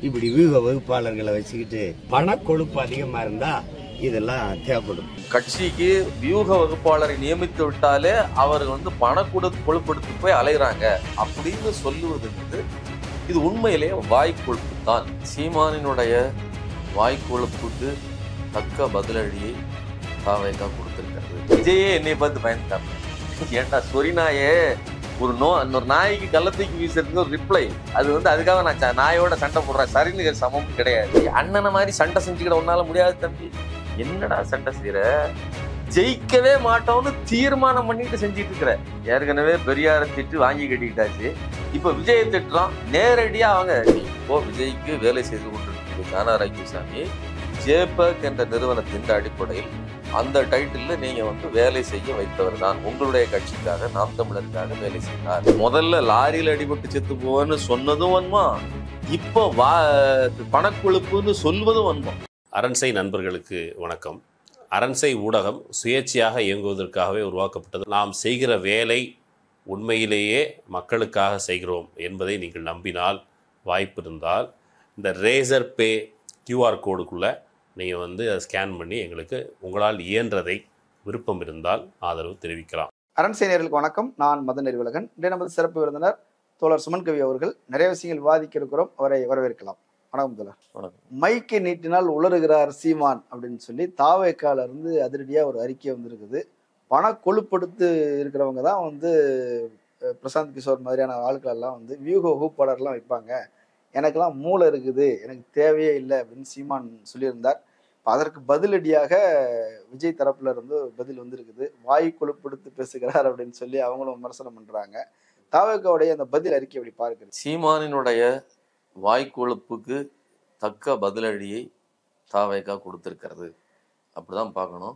இப்படி வியூக வகுப்பாளர்களை வச்சுக்கிட்டு பண கொழுப்பு அதிகமா இருந்தா இதெல்லாம் தேவைப்படும். கட்சிக்கு வியூக வகுப்பாளரை நியமித்து விட்டாலே அவர் பண கொழுப்படுத்தி போய் அலைகிறாங்க அப்படின்னு சொல்லுவது இது உண்மையிலேயே வாய்க்கொழுப்பு தான். சீமானினுடைய வாய்க்கொழுப்புக்கு தக்க பதிலடியை தாவேகா கொடுத்திருக்கிறது. விஜயே என்னை பார்த்து பயந்துட்டாங்க. ஏன்டா சொரிநாயே இன்னொரு நாய்க்கு கள்ளத்தூக்கி வீசுறதுக்கு ஒரு ரிப்ளை. அது அதுக்காக நான் நாயோட சண்டை போடுறேன் சரின்னு சமம் கிடையாது. அண்ணனை மாதிரி சண்டை செஞ்சுக்கிட உன்னால முடியாது தம்பி. என்னடா சண்டை செய்யற? ஜெயிக்கவே மாட்டோம்னு தீர்மானம் பண்ணிட்டு செஞ்சுட்டு இருக்கிற. ஏற்கனவே பெரியாரை திட்டு வாங்கி கட்டிக்கிட்டாச்சு. இப்ப விஜயை திட்டுறோம். நேரடியா அவங்க இப்போ விஜய்க்கு வேலை செய்து கொண்டிருக்கிறது ஞான ஆரோக்கியசாமி ஜேபக் என்ற நிறுவனத்தின் அடிப்படையில் அந்த டைட்டில் நீங்க வேலை செய்ய வைத்தவர் தான். உங்களுடைய கட்சிக்காக, நாம் தமிழருக்காக வேலை செய்தார். முதல்ல லாரியில் அடிபட்டு செத்து போவேன்னு சொன்னதும் வன்மா, இப்போ பணக்கொழுப்புன்னு சொல்வதும் வன்மா. அரண்சை நண்பர்களுக்கு வணக்கம். அரண்சை ஊடகம் சுயேட்சையாக இயங்குவதற்காகவே உருவாக்கப்பட்டது. நாம் செய்கிற வேலை உண்மையிலேயே மக்களுக்காக செய்கிறோம் என்பதை நீங்கள் நம்பினால், வாய்ப்பு இருந்தால் இந்த ரேசர் பே கியூஆர் கோடுக்குள்ளே நீங்கள் அதை ஸ்கேன் பண்ணி எங்களுக்கு உங்களால் இயன்றதை விருப்பம் இருந்தால் ஆதரவு தெரிவிக்கலாம். அரண்சை நேயர்களுக்கு வணக்கம். நான் மதன் நெறிவலகன். இன்றைய நமது சிறப்பு விருந்தினர் தோழர் சுமன் கவி அவர்கள். நிறைய விஷயங்கள் விவாதிக்க இருக்கிறோம். அவரை வரவேற்கலாம். வணக்கம் தோழர். வணக்கம். மைக்கை நீட்டினால் உளறுகிறார் சீமான் அப்படின்னு சொல்லி தாவேக்கால இருந்து அதிரடியாக ஒரு அறிக்கை வந்திருக்குது. பண கொழுப்படுத்து இருக்கிறவங்க தான் பிரசாந்த் கிஷோர் மாதிரியான ஆட்கள் எல்லாம் வியூக வகுப்பாளர்லாம் வைப்பாங்க. எனக்கெல்லாம் மூளை இருக்குது, எனக்கு தேவையே இல்லை அப்படின்னு சீமான் சொல்லியிருந்தார். அதற்கு பதிலடியாக விஜய் தரப்புல இருந்து பதில் வந்திருக்குது. வாய் கொழுப்படுத்து பேசுகிறார் அப்படின்னு சொல்லி அவங்களும் விமர்சனம் பண்றாங்க. தாவேக்காவுடைய அந்த பதில் அறிக்கை எப்படி பார்க்குறது? சீமானினுடைய வாய்க்கொழுப்புக்கு தக்க பதிலடியை தாவேகா கொடுத்திருக்கிறது. அப்படிதான் பார்க்கணும்.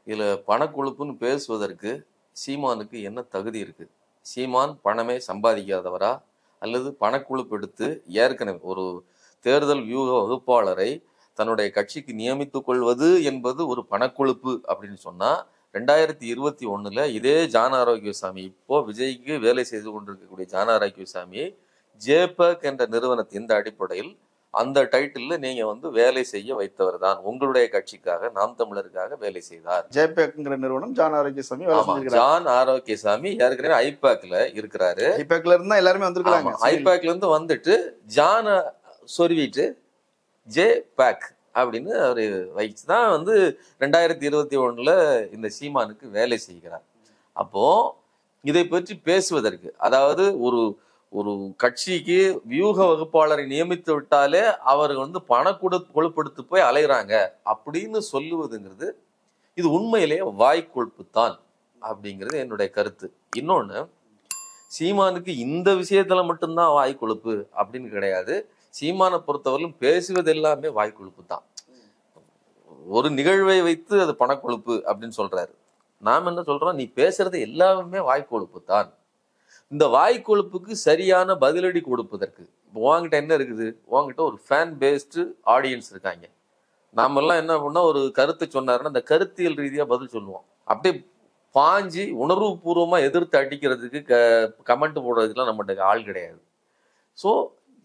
இதுல பணக்கொழுப்புன்னு பேசுவதற்கு சீமானுக்கு என்ன தகுதி இருக்கு? சீமான் பணமே சம்பாதிக்காதவரா அல்லது பணக்கொழுப்பு எடுத்து ஏற்கனவே ஒரு தேர்தல் வியூக வகுப்பாளரை தன்னுடைய கட்சிக்கு நியமித்துக் கொள்வது என்பது ஒரு பணக்கொழுப்பு அப்படின்னு சொன்னா 2021 இதே ஜான ஆரோக்கியசாமி, இப்போ விஜய்க்கு வேலை செய்து கொண்டிருக்கக்கூடிய ஜான ஆரோக்கியசாமி ஜேபக் என்ற நிறுவனத்தின் அடிப்படையில் அந்த டைட்டில் நீங்க வேலை செய்ய வைத்தவர் தான். உங்களுடைய கட்சிக்காக, நாம் தமிழருக்காக வேலை செய்தார். ஜேபக்ங்கிற நிறுவனம் ஜான் ஆரோக்கியசாமி. ஜான் ஆரோக்கியசாமி ஏற்கனவே ஐபேக்ல இருக்கிறாரு. ஐபேக்ல இருந்தா எல்லாருமே வந்திருக்காங்க. ஐபேக்ல இருந்து வந்துட்டு ஜான சொருவிட்டு ஜே பேக் அப்படின்னு அவரு வச்சுதான் 2021 இந்த சீமானுக்கு வேலை செய்கிறார். அப்போ இதை பற்றி பேசுவதற்கு, அதாவது ஒரு ஒரு கட்சிக்கு வியூக வகுப்பாளரை நியமித்து விட்டாலே அவர் பண கொழுப்படுத்தி போய் அலைகிறாங்க அப்படின்னு சொல்லுவதுங்கிறது இது உண்மையிலேயே வாய்க்கொழுப்பு தான் அப்படிங்கிறது என்னுடைய கருத்து. இன்னொன்னு, சீமானுக்கு இந்த விஷயத்துல மட்டும்தான் வாய்க்கொழுப்பு அப்படின்னு கிடையாது. சீமானை பொறுத்தவரையிலும் பேசுவது எல்லாமே வாய்க்கொழுப்பு தான். ஒரு நிகழ்வை வைத்து அது பணக்கொழுப்பு அப்படின்னு சொல்றாரு. நாம் என்ன சொல்றோம்? நீ பேசுறது எல்லாமே வாய்க்கொழுப்பு தான். இந்த வாய்க்கொழுப்புக்கு சரியான பதிலடி கொடுப்பதற்கு உங்ககிட்ட என்ன இருக்குது? உங்ககிட்ட ஒரு ஃபேன் பேஸ்டு ஆடியன்ஸ் இருக்காங்க. நாமெல்லாம் என்ன பண்ணா, ஒரு கருத்து சொன்னாருன்னா அந்த கருத்தியல் ரீதியா பதில் சொல்லுவோம். அப்படியே பாஞ்சி உணர்வு பூர்வமா எதிர்த்து அடிக்கிறதுக்கு கமெண்ட் போடுறதுக்குலாம் நம்மகிட்ட ஆள் கிடையாது. ஸோ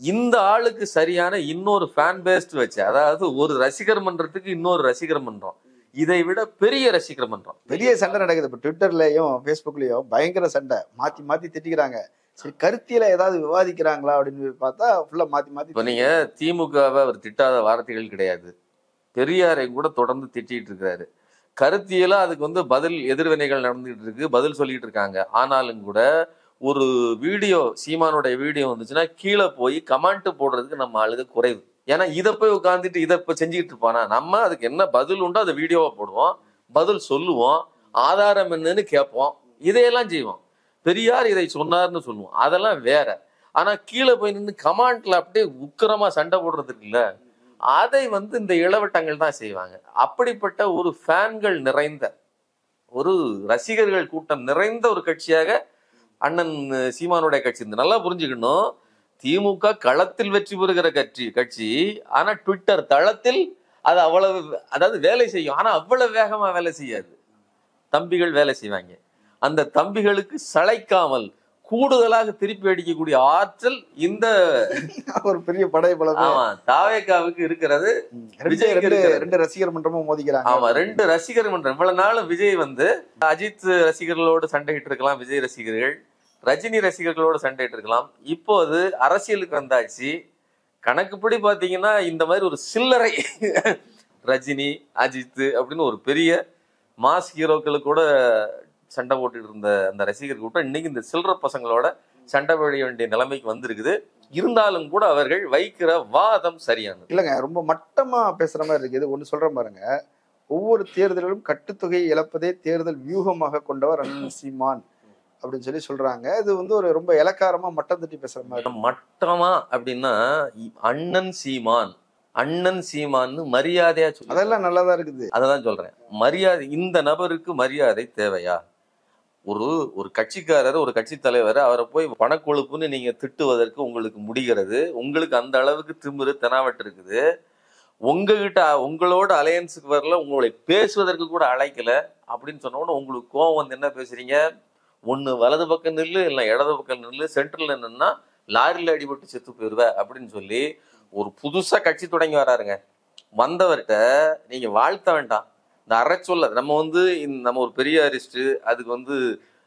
இந்த ஆளுக்கு சரியான இன்னொரு ஃபேன் பேஸ்ட் வச்சு, அதாவது ஒரு ரசிகர் மன்றத்துக்கு இன்னொரு ரசிகர் மன்றம், இதை விட பெரிய ரசிகர் மன்றம். பெரிய சண்டை நடக்குது. இப்போ ட்விட்டர்லயும் ஃபேஸ்புக்லயும் பயங்கர சண்டை, மாத்தி மாத்தி திட்டிக்கிறாங்க. சரி, கருத்தியில ஏதாவது விவாதிக்கிறாங்களா அப்படின்னு பார்த்தா ஃபுல்லா மாத்தி மாத்தி. இப்போ நீங்க திமுகவை அவர் திட்டாத வார்த்தைகள் கிடையாது. பெரியாரை கூட தொடர்ந்து திட்டிட்டு இருக்காரு. கருத்தியலா அதுக்கு பதில் எதிர்வினைகள் நடந்துகிட்டு இருக்கு, பதில் சொல்லிட்டு இருக்காங்க. ஆனாலும் கூட ஒரு வீடியோ, சீமானுடைய வீடியோ வந்துச்சுன்னா கீழே போய் கமெண்ட் போடுறதுக்கு நம்ம ஆளுங்க குறைவு. ஏன்னா இதை போய் உட்காந்துட்டு இதை இப்போ செஞ்சுக்கிட்டு இருப்பானா, நம்ம அதுக்கு என்ன பதில் உண்டோ அதை வீடியோவா போடுவோம், பதில் சொல்லுவோம், ஆதாரம் என்னன்னு கேட்போம், இதையெல்லாம் செய்வோம். பெரியார் இதை சொன்னார்னு சொல்லுவோம், அதெல்லாம் வேற. ஆனா கீழே போய் நின்று கமெண்ட்ல அப்படியே உக்கிரமா சண்டை போடுறது இருக்குல்ல, அதை இந்த இளவட்டங்கள் தான் செய்வாங்க. அப்படிப்பட்ட ஒரு ஃபேன்கள் நிறைந்த, ஒரு ரசிகர்கள் கூட்டம் நிறைந்த ஒரு கட்சியாக அண்ணன் சீமானுடைய கட்சி இருந்து. நல்லா புரிஞ்சுக்கணும், திமுக களத்தில் வெற்றி பெறுகிற கட்சி. ஆனா ட்விட்டர் தளத்தில் அது அவ்வளவு, அதாவது வேலை செய்யும், ஆனா அவ்வளவு வேகமா வேலை செய்யாது. தம்பிகள் வேலை செய்வாங்க. அந்த தம்பிகளுக்கு சளைக்காமல் கூடுதலாக திருப்பி அடிக்கக்கூடிய ஆற்றல் இந்த ஒரு பெரிய படை பலம். ஆமா தாவேக்காவுக்கு இருக்கிறது. ரெண்டு ரசிகர் மன்றமும் மோதிக்கிறாங்க. ஆமா, ரெண்டு ரசிகர் மன்றம். இவ்வளவு நாள் விஜய் வந்து அஜித் ரசிகர்களோடு சண்டையிட்டு இருக்கலாம், விஜய் ரசிகர்கள் ரஜினி ரசிகர்களோடு சண்டையிட்டு இருக்கலாம். இப்போது அரசியலுக்கு வந்தாச்சு. கணக்குப்படி பாத்தீங்கன்னா இந்த மாதிரி ஒரு சில்லறை ரஜினி அஜித் அப்படின்னு ஒரு பெரிய மாஸ் ஹீரோக்களுக்கு கூட சண்டை போட்டுட்டு இருந்த அந்த ரசிகர் கூட்டம் இன்னைக்கு இந்த சில்லற பசங்களோட சண்டை போட வேண்டிய நிலைமைக்கு வந்திருக்குது. இருந்தாலும் கூட அவர்கள் வைக்கிற வாதம் சரியானது இல்லைங்க. ரொம்ப மட்டமா பேசுற மாதிரி இருக்குது. ஒண்ணு சொல்றேன் பாருங்க, ஒவ்வொரு தேர்தலிலும் கட்டுத்தொகையை இழப்பதே தேர்தல் வியூகமாக கொண்டவர் அண்ணன் சீமான் அப்படின்னு சொல்லி சொல்றாங்க. இது வந்து ஒரு ரொம்ப இலக்காரமா மட்டம் தட்டி பேசுற மாதிரி. மட்டமா அப்படின்னா அண்ணன் சீமான் அண்ணன் சீமான்னு மரியாதையா சொல்லு. அதெல்லாம் நல்லாதான் இருக்குது. அததான் சொல்றேன். மரியாதை, இந்த நபருக்கு மரியாதை தேவையா? ஒரு கட்சிக்காரர், ஒரு கட்சி தலைவர், அவரை போய் பணக்கொழுப்புன்னு நீங்க திட்டுவதற்கு உங்களுக்கு முடிகிறது. உங்களுக்கு அந்த அளவுக்கு திமிரு தெனாவட்டு இருக்குது. உங்களோட அலையன்ஸுக்கு வரல, உங்களை பேசுவதற்கு கூட அழைக்கல அப்படின்னு சொன்னோன்னு உங்களுக்கு கோவம் வந்து என்ன பேசுறீங்க? ஒண்ணு வலது பக்கம் நில்லு, இல்லை இடது பக்கம் நில்லு, சென்ட்ரல் நின்னா லாரியில அடிபட்டு செத்து போயிருவ அப்படின்னு சொல்லி ஒரு புதுசா கட்சி தொடங்கி வராருங்க. வந்தவர்கிட்ட நீங்க வாழ்த்த வேண்டாம். இந்த அரைச்சொல்ல நம்ம ஒரு பெரிய அரிஸ்ட், அதுக்கு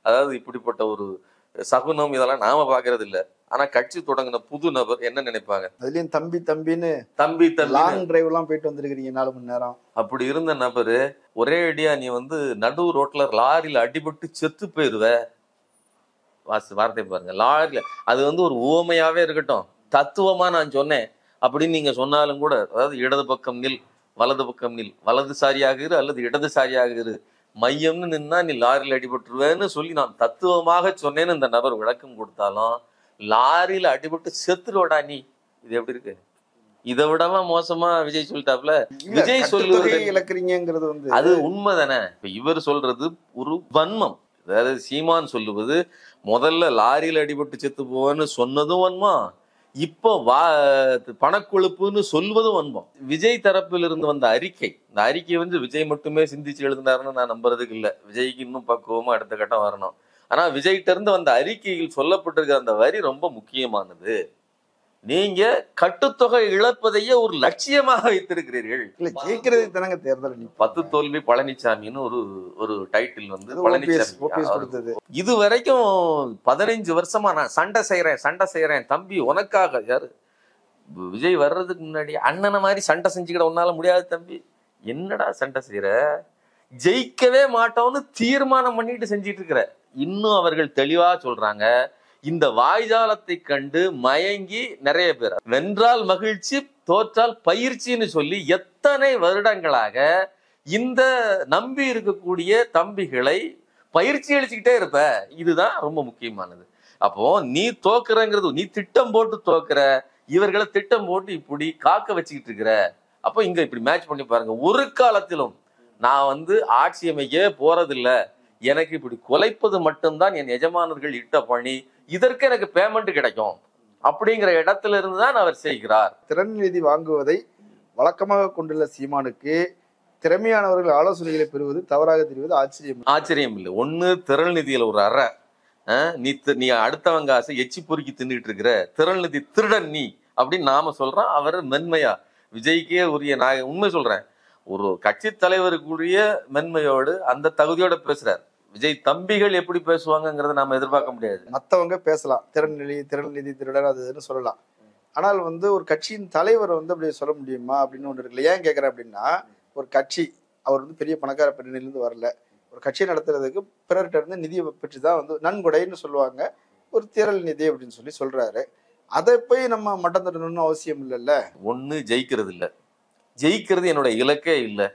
அதாவது இப்படிப்பட்ட ஒரு சகுனம் இதெல்லாம் நாம பாக்குறது இல்ல. ஆனா கட்சி தொடங்கின புது நபர் என்ன நினைப்பாங்க? அதுலயும் தம்பி லாங் டிரைவ் எல்லாம் போயிட்டு வந்திருக்கீங்க 4 மணி நேரம். அப்படி இருந்த நபரு ஒரே அடியா நீ நடு ரோட்ல லாரியில அடிபட்டு செத்து போயிருவ. வார்த்தை பாருங்க, லாரியில. அது ஒரு உவமையாவே இருக்கட்டும், தத்துவமா நான் சொன்னேன் அப்படின்னு நீங்க சொன்னாலும் கூட, அதாவது இடது பக்கம் நில், வலது பக்கம் நில், வலதுசாரியாக இரு அல்லது இடதுசாரியாக இரு, மையம்னு நின்னா நீ லாரியில் அடிபட்டுருவேன்னு சொல்லி நான் தத்துவமாக சொன்னேன்னு இந்த நபர் விளக்கம் கொடுத்தாலும், லாரியில அடிபட்டு செத்துருவடா நீ, இது எப்படி இருக்கு? இதை விடலாம் மோசமா விஜய் சொல்லிட்டாப்ல. விஜய் சொல்லுவது இழக்கிறீங்கிறது அது உண்மைதானே. இப்ப இவர் சொல்றது ஒரு வன்மம். அதாவது சீமான் சொல்லுவது முதல்ல லாரியில அடிபட்டு செத்து போவேன்னு சொன்னதும் வன்மம், இப்போ பணக்கொழுப்புன்னு சொல்வதும் வன்போம். விஜய் தரப்பில் இருந்து வந்த அறிக்கை, இந்த அறிக்கை விஜய் மட்டுமே சிந்திச்சு எழுதினாருன்னு நான் நம்புறதுக்கு இல்லை. விஜய்க்கு இன்னும் பக்குவமா அடுத்த கட்டம் வரணும். ஆனா விஜய்கிட்ட இருந்து வந்த அறிக்கையில் சொல்லப்பட்டிருக்கிற அந்த வரி ரொம்ப முக்கியமானது. நீங்க கட்டுத்தொகை இழப்பதையே ஒரு லட்சியமாக வைத்திருக்கிறீர்கள். ஜெயிக்கிறது தானங்க தேர்தல். 10 தோல்வி பழனிசாமின்னு ஒரு டைட்டில் பழனிசாமி. இது வரைக்கும் 15 வருஷமா நான் சண்டை செய்யறேன் தம்பி உனக்காக. யாரு? விஜய் வர்றதுக்கு முன்னாடி அண்ணனை மாதிரி சண்டை செஞ்சுக்கிட உன்னால முடியாது தம்பி. என்னடா சண்டை செய்யற? ஜெயிக்கவே மாட்டோம்னு தீர்மானம் பண்ணிட்டு செஞ்சிட்டு இருக்கிற. இன்னும் அவர்கள் தெளிவா சொல்றாங்க, இந்த வாய்ஜாலத்தை கண்டு மயங்கி நிறைய பேர் வென்றால் மகிழ்ச்சி தோற்றால் பயிற்சின்னு சொல்லி எத்தனை வருடங்களாக இந்த நம்பி இருக்கக்கூடிய தம்பிகளை பயிற்சி அளிச்சுக்கிட்டே இருப்ப. இதுதான் ரொம்ப முக்கியமானது. அப்போ நீ தோக்குறங்கிறது, நீ திட்டம் போட்டு தோக்குற, இவர்களை திட்டம் போட்டு இப்படி காக்க வச்சுக்கிட்டு இருக்கிற. அப்போ இங்க இப்படி மேட்ச் பண்ணி பாருங்க. ஒரு காலத்திலும் நான் ஆட்சி அமைக்க போறதில்ல, எனக்கு இப்படி குலைப்பது மட்டும்தான் என் எஜமானர்கள் இட்ட பணி, இதற்கு எனக்கு பேமெண்ட் கிடைக்கும் அப்படிங்கிற இடத்துல இருந்துதான் அவர் செய்கிறார். திறன் நிதி வாங்குவதை வழக்கமாக கொண்டுள்ள சீமானுக்கு திறமையானவர்கள் ஆலோசனைகளை பெறுவது தவறாக தெரிவது ஆச்சரியம் இல்லை. ஒண்ணு திறன் நிதியில ஒரு அற, நீ அடுத்தவங்க ஆசை எச்சி பொறுக்கி தின்னுட்டு இருக்கிற திறன் நிதி திருடன் நீ அப்படின்னு நாம சொல்றோம். அவர் மென்மையா விஜய்க்கே உரிய, நான் உண்மை சொல்றேன், ஒரு கட்சி தலைவருக்குரிய மென்மையோடு அந்த தகுதியோட பேசுறார். விஜய் தம்பிகள் எப்படி பேசுவாங்கிறத நாம எதிர்பார்க்க முடியாது. மற்றவங்க பேசலாம், திறன் நிதி திருடன் அதுன்னு சொல்லலாம். ஆனால் ஒரு கட்சியின் தலைவர் அப்படி சொல்ல முடியுமா அப்படின்னு ஒன்று இருக்குல்ல. ஏன் கேட்கறேன் அப்படின்னா, ஒரு கட்சி அவர் பெரிய பணக்கார பின்னணியிலிருந்து வரல. ஒரு கட்சியை நடத்துறதுக்கு பிறர்கிட்ட இருந்து நிதியை பெற்று தான் நன்கொடைன்னு சொல்லுவாங்க, ஒரு திரள் நிதி அப்படின்னு சொல்றாரு. அதை போய் நம்ம மட்டம் தட்டணும்னு அவசியம் இல்லைல்ல. ஒண்ணு ஜெயிக்கிறது இல்லை, ஜெயிக்கிறது என்னோட இலக்கே இல்லை,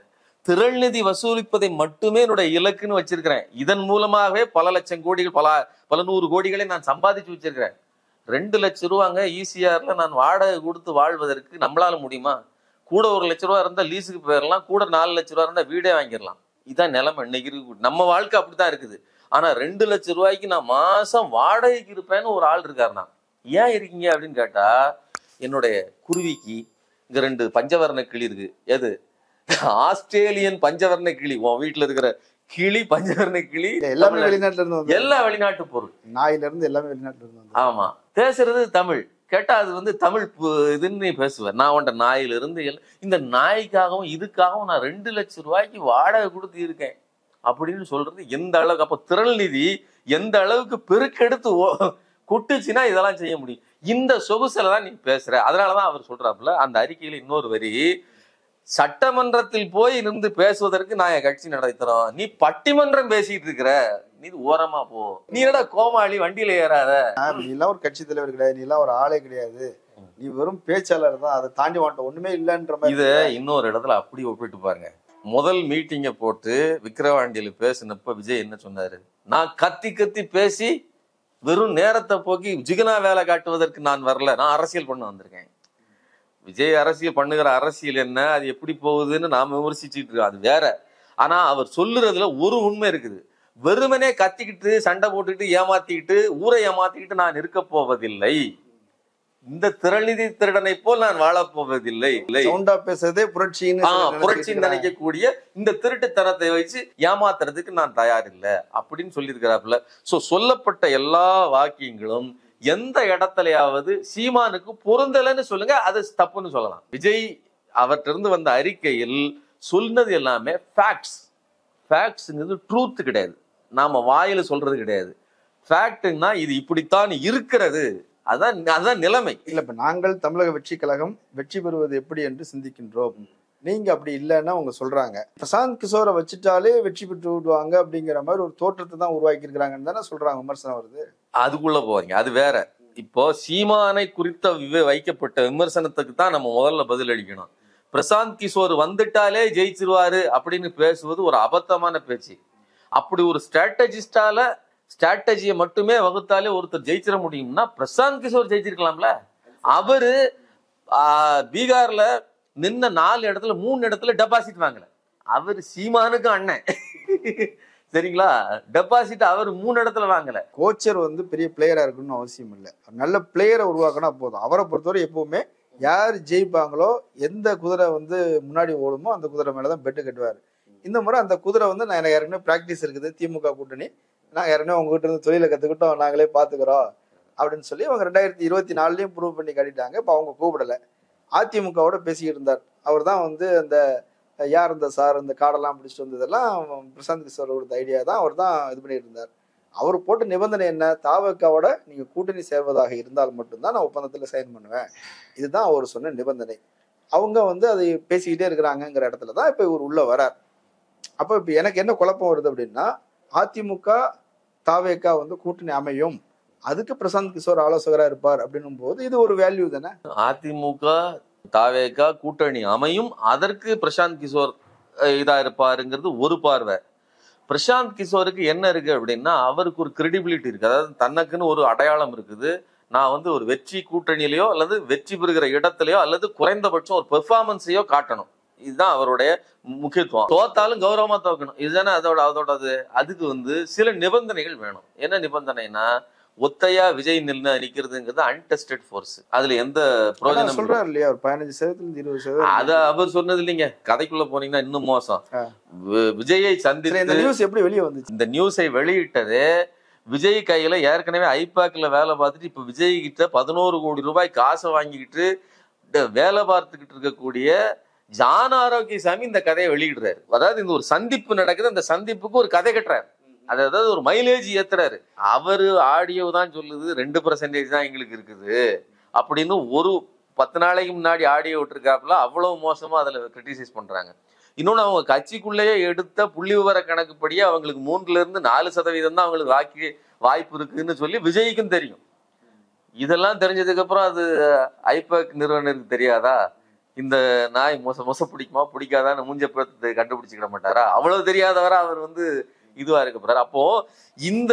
திரள் நிதி வசூலிப்பதை மட்டுமே என்னுடைய இலக்குன்னு வச்சிருக்கிறேன். இதன் மூலமாகவே பல லட்சம் கோடிகள், பல 100 கோடிகளை நான் சம்பாதிச்சு வச்சிருக்கிறேன். 2 லட்சம் ரூபாங்க ஈசிஆர்ல நான் வாடகை கொடுத்து வாழ்வதற்கு நம்மளால முடியுமா? கூட 1 லட்ச ரூபா இருந்தா லீஸுக்கு போயிடலாம், கூட 4 லட்ச ரூபா இருந்தா வீடே வாங்கிடலாம். இதான் நிலைமை இன்னைக்கு இருக்கு. நம்ம வாழ்க்கை அப்படித்தான் இருக்குது. ஆனா 2 லட்சம் ரூபாய்க்கு நான் மாசம் வாடகைக்கு இருப்பேன்னு ஒரு ஆள் இருக்காருனா, ஏன் இருக்கீங்க அப்படின்னு கேட்டா, என்னுடைய குருவிக்கு இங்க 2 பஞ்சவர்ண கிளி இருக்கு. எது? ஆஸ்திரேலியன் பஞ்சவர்ண கிளி. உன் வீட்டுல இருக்கிற கிளி, பஞ்சவர்ண கிளி, எல்லாமே வெளிநாட்டுல இருந்து வந்து, எல்லா வெளிநாட்டு பொருள். நாயில இருந்து எல்லாமே வெளிநாட்டுல இருந்து வந்து. ஆமா, பேசுறது தமிழ். கேட்டா அது வந்து தமிழ் இதுன்னு நீ பேசுவேன். நான் உன்ட நாயில இருந்து இந்த நாய்க்காகவும் இதுக்காகவும் நான் 2 லட்சம் ரூபாய்க்கு வாடகை கொடுத்து இருக்கேன் அப்படின்னு சொல்றது எந்த அளவுக்கு? அப்ப திரள்நிதி எந்த அளவுக்கு பெருக்கெடுத்து கொட்டுச்சுன்னா இதெல்லாம் செய்ய முடியும். இந்த சொகுசுல தான் நீ பேசுற. அதனாலதான் அவர் சொல்றாப்புல அந்த அறிக்கையில இன்னொரு வரி, சட்டமன்றத்தில் போய் இருந்து பேசுவதற்கு நான் என் கட்சி நடத்துறோம், நீ பட்டிமன்றம் பேசிட்டு இருக்கிற, நீ ஓரமா போ, நீ என்னடா கோமாளி, வண்டியில ஏறாத, நீ எல்லாம் ஒரு கட்சி தலைவர் கிடையாது, நீ எல்லாம் ஒரு ஆளே கிடையாது, நீ வெறும் பேச்சாளர் தான், அதை தாண்டி வாண்ட ஒண்ணுமே இல்லைன்ற மாதிரி. இத இன்னொரு இடத்துல அப்படி ஒப்பிட்டு பாருங்க. முதல் மீட்டிங்க போட்டு விக்கிரவாண்டியில பேசினப்ப விஜய் என்ன சொன்னாரு? நான் கத்தி கத்தி பேசி வெறும் நேரத்தை போக்கி ஜிகனா வேலை காட்டுவதற்கு நான் வரல, நான் அரசியல் பண்ண வந்திருக்கேன். விஜய் அரசியல் பண்ணுகிற அரசியல் என்ன, அது எப்படி போகுதுன்னு நாம விமர்சிச்சுட்டு இருக்கோம், அது வேற. ஆனா அவர் சொல்லுறதுல ஒரு உண்மை இருக்குது. வெறுமனே கத்திக்கிட்டு சண்டை போட்டுக்கிட்டு ஏமாத்திக்கிட்டு ஊரை ஏமாத்திக்கிட்டு நான் இருக்க போவதில்லை, இந்த திரள்நிதி திருடனை போல் நான் வாழப் போவதில்லை, பேசுறதே புரட்சின்னு நினைக்கக்கூடிய இந்த திருட்டுத்தனத்தை வச்சு ஏமாத்துறதுக்கு நான் தயார் இல்லை அப்படின்னு சொல்லியிருக்கிறாப்புல. சோ சொல்லப்பட்ட எல்லா வாக்கியங்களும் எந்த இடத்துலயாவது சீமானுக்கு பொருந்தலைன்னு சொல்லுங்க, அது தப்புன்னு சொல்லலாம். விஜய் அவற்றிருந்து வந்த அறிக்கையில் சொன்னது எல்லாமே ஃபேக்ட்ஸ். ஃபேக்ட்ஸ்ங்கிறது ட்ரூத் கிடையாது, நாம வாயில சொல்றது கிடையாது. ஃபேக்ட்னா இது இப்படித்தான் இருக்கிறது, அதான் நிலைமை. இல்ல, இப்ப நாங்கள் தமிழக வெற்றி கழகம் வெற்றி பெறுவது எப்படி என்று சிந்திக்கின்றோம், நீங்க அப்படி இல்லைன்னா அவங்க சொல்றாங்க. பிரசாந்த் கிஷோரை வச்சுட்டாலே வெற்றி பெற்று விடுவாங்க அப்படிங்கிற மாதிரி ஒரு தோற்றத்தை தான் உருவாக்கி இருக்கிறாங்கன்னு தானே சொல்றாங்க, விமர்சனம் வருது. அதுக்குள்ள போறீங்க, அது வேற. இப்போ சீமானை குறித்த வைக்கப்பட்ட விமர்சனத்துக்கு தான் நம்ம முதல்ல பதில் அளிக்கணும். பிரசாந்த் கிஷோர் வந்துட்டாலே ஜெயிச்சிருவாரு அப்படின்னு பேசுவது ஒரு அபத்தமான பேச்சு. அப்படி ஒரு ஸ்ட்ராட்டஜியை மட்டுமே வகுத்தாலே ஒருத்தர் ஜெயிச்சிட முடியும்னா பிரசாந்த் கிஷோர் ஜெயிச்சிருக்கலாம்ல. அவரு பீகார்ல நின்ன 4 இடத்துல 3 இடத்துல டெபாசிட் வாங்கல, அவரு சீமானுக்கு அண்ணன் சரிங்களா. டெபாசிட் அவர் 3 இடத்துல வாங்கல. கோச்சர் வந்து பெரிய பிளேயரா இருக்கணும்னு அவசியம் இல்லை, நல்ல பிளேயரை உருவாக்கினா போதும். அவரை பொறுத்தவரை எப்பவுமே யார் ஜெயிப்பாங்களோ, எந்த குதிரை வந்து முன்னாடி ஓடுமோ அந்த குதிரை மேலதான் பெட்டு கட்டுவாரு. இந்த முறை அந்த குதிரை வந்து நான் ஏற்கனவே பிராக்டிஸ் இருக்குது, திமுக கூட்டணி, நாங்கள் ஏற்கனவே உங்ககிட்ட இருந்து தொழிலை கற்றுக்கிட்டோம், நாங்களே பார்த்துக்கிறோம் அப்படின்னு சொல்லி அவங்க 2024 ப்ரூவ் பண்ணி காட்டிட்டாங்க. இப்போ அவங்க கூப்பிடலை. அதிமுகவோட பேசிக்கிட்டு இருந்தார். அவர் தான் வந்து அந்த யார் இந்த சார் இந்த காடெல்லாம் பிடிச்சிட்டு வந்ததெல்லாம் பிரசாந்த் கிஷோர் கொடுத்த ஐடியா தான், அவர் தான் இது பண்ணிட்டு இருந்தார். அவர் போட்ட நிபந்தனை என்ன? தாவக்காவோட நீங்கள் கூட்டணி சேர்வதாக இருந்தால் மட்டும்தான் நான் ஒப்பந்தத்தில் சைன் பண்ணுவேன், இதுதான் அவர் சொன்ன நிபந்தனை. அவங்க வந்து அதை பேசிக்கிட்டே இருக்கிறாங்கங்கிற இடத்துல தான் இப்போ இவர் உள்ள வரார். அப்போ இப்போ எனக்கு என்ன குழப்பம் வருது அப்படின்னா, அதிமுக தாவேக்கா வந்து கூட்டணி அமையும், அதுக்கு பிரசாந்த் கிஷோர் ஆலோசகரா இருப்பார் அப்படின்னும் போது இது ஒரு வேல்யூ தானே. அதிமுக தாவேக்கா கூட்டணி அமையும், அதற்கு பிரசாந்த் கிஷோர் இதா இருப்பாருங்கிறது ஒரு பார்வை. பிரசாந்த் கிஷோருக்கு என்ன இருக்கு அப்படின்னா, அவருக்கு ஒரு கிரெடிபிலிட்டி இருக்கு, அதாவது தனக்குன்னு ஒரு அடையாளம் இருக்குது. நான் வந்து ஒரு வெற்றி கூட்டணியிலையோ அல்லது வெற்றி பெறுகிற இடத்துலயோ அல்லது குறைந்தபட்சம் ஒரு பெர்ஃபார்மன்ஸையோ காட்டணும், இதுதான் அவருடைய முக்கியத்துவம். தோத்தாலும் கௌரவமா தோக்கணும், இதுதானே அதோடது. அதுக்கு வந்து சில நிபந்தனைகள் வேணும். என்ன நிபந்தனைனா, ஒத்தையா விஜய் நிக்கிறதுங்கிறது அன்டெஸ்டட் ஃபோர்ஸ், அதுல எந்த பிரயோஜனம் சொல்றாரு இல்லையா, ஒரு 15% 20%. அத அவர் சொன்னது இல்லைங்க, கதைக்குள்ள போனீங்கன்னா இன்னும் மோசம். விஜயை சந்தித்து இந்த நியூஸ் எப்படி வெளியே வந்துச்சு? இந்த நியூஸை வெளியிட்டதே விஜய் கையில ஏற்கனவே ஐபாக்ல வேலை பார்த்துட்டு இப்ப விஜய் கிட்ட 11 கோடி ரூபாய் காசை வாங்கிக்கிட்டு வேலை பார்த்துக்கிட்டு இருக்கக்கூடிய ஜான் ஆரோக்கியசாமி இந்த கதையை வெளியிடுறாரு. அதாவது இந்த ஒரு சந்திப்பு நடக்குது, அந்த சந்திப்புக்கு ஒரு கதை கட்டுறாரு, அதாவது ஒரு மைலேஜ் ஏத்துறாரு. அவரு ஆடியோ தான் சொல்லுது 2% தான் எங்களுக்கு இருக்குது அப்படின்னு ஒரு 10 நாளைக்கு முன்னாடி ஆடியோ விட்டுருக்காப்புல. அவ்வளவு மோசமா அதுல கிரிட்டிசைஸ் பண்றாங்க. இன்னொன்னு, அவங்க கட்சிக்குள்ளேயே எடுத்த புள்ளி விவர கணக்குப்படியே அவங்களுக்கு 3% தான் அவங்களுக்கு வாய்ப்பு இருக்குன்னு சொல்லி விஜய்க்கும் தெரியும். இதெல்லாம் தெரிஞ்சதுக்கு அப்புறம் அது ஐபாக் நிறுவனருக்கு தெரியாதா? இந்த நாய் மொச பிடிக்குமா பிடிக்காதான்னு மூஞ்ச பார்த்து கண்டுபிடிச்சுக்கிட மாட்டாரா? அவ்வளவு தெரியாதவரா அவர் வந்து இதுவா இருக்க போறாரு. அப்போ இந்த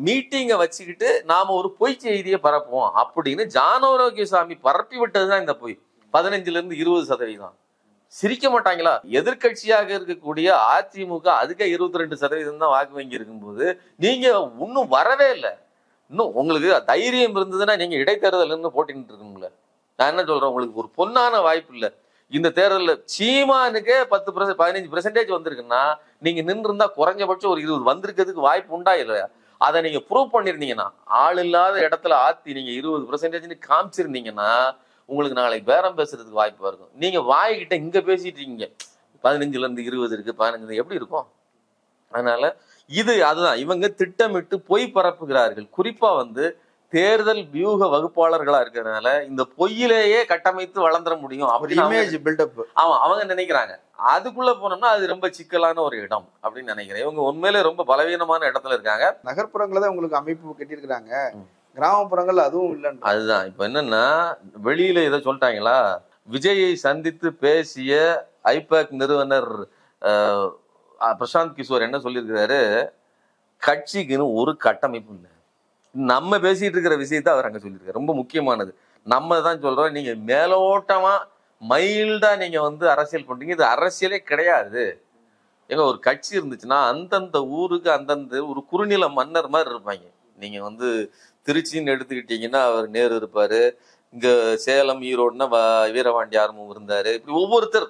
மீட்டிங்கை வச்சுக்கிட்டு நாம ஒரு பொய் செய்தியை பரப்புவோம் அப்படின்னு ஜான் ஆரோக்கியசாமி பரப்பி விட்டதுதான் இந்த பொய். 15% சிரிக்க மாட்டாங்களா? எதிர்கட்சியாக இருக்கக்கூடிய அதிமுக அதுக்கே 22% தான் வாக்கு வங்கி இருக்கும்போது நீங்க இன்னும் வரவே இல்லை. இன்னும் உங்களுக்கு தைரியம் இருந்ததுன்னா நீங்க இடைத்தேர்தல் போட்டிட்டு இருக்கணும்ல. நான் என்ன சொல்றேன், உங்களுக்கு ஒரு பொன்னான வாய்ப்பு இல்லை. இந்த தேர்தலில் சீமானுக்கே 10% 15% வந்திருக்குன்னா நீங்க நின்று இருந்தா குறைஞ்சபட்சம் ஒரு 20 வந்திருக்கிறதுக்கு வாய்ப்பு உண்டா இல்லையா? அதை நீங்க ப்ரூவ் பண்ணிருந்தீங்கன்னா, ஆள் இல்லாத இடத்துல ஆத்தி நீங்க 20% காமிச்சிருந்தீங்கன்னா உங்களுக்கு நாளைக்கு பேரம் பேசுறதுக்கு வாய்ப்பு இருக்கும். நீங்க வாய்கிட்ட இங்க பேசிட்டு இருக்கீங்க 15ல இருந்து 20 இருக்கு 15 எப்படி இருக்கும்? அதனால அதுதான் இவங்க திட்டமிட்டு பொய் பரப்புகிறார்கள். குறிப்பா தேர்தல் வியூக வகுப்பாளர்களா இருக்கிறதுனால இந்த பொய்யிலேயே கட்டமைத்து வளர்ந்துட முடியும் அப்படின்னு ஆமா அவங்க நினைக்கிறாங்க. அதுக்குள்ள போனோம்னா அது ரொம்ப சிக்கலான ஒரு இடம் அப்படின்னு நினைக்கிறேன். இவங்க உண்மையிலே ரொம்ப பலவீனமான இடத்துல இருக்காங்க. நகர்ப்புறங்கள தான் உங்களுக்கு அமைப்பு கட்டியிருக்கிறாங்க, கிராமப்புறங்கள் அதுவும் இல்லைன்னு. அதுதான் இப்ப என்னன்னா, வெளியில இதை சொல்லிட்டாங்களா, விஜயை சந்தித்து பேசிய ஐபேக் நிறுவனர் பிரசாந்த் கிஷோர் என்ன சொல்லியிருக்கிறாரு, கட்சிக்குன்னு ஒரு கட்டமைப்பு இல்லை. நம்ம பேசிட்டு இருக்கிற விஷயத்த அவர் அங்க சொல்லியிருக்காரு. ரொம்ப முக்கியமானது. நம்ம தான் சொல்றோம், நீங்க மேலோட்டமா மைல்டா நீங்க அரசியல் பண்றீங்க, இது அரசியலே கிடையாது. ஏங்க ஒரு கட்சி இருந்துச்சுன்னா அந்தந்த ஊருக்கு அந்தந்த ஒரு குறுநில மன்னர் மாதிரி இருப்பாங்க. நீங்க திருச்சின்னு எடுத்துக்கிட்டீங்கன்னா அவர் நேரு இருப்பாரு, இங்க சேலம் ஈரோடுனா வீரபாண்டி ஆர்மும் இருந்தாரு. இப்படி ஒவ்வொருத்தர்,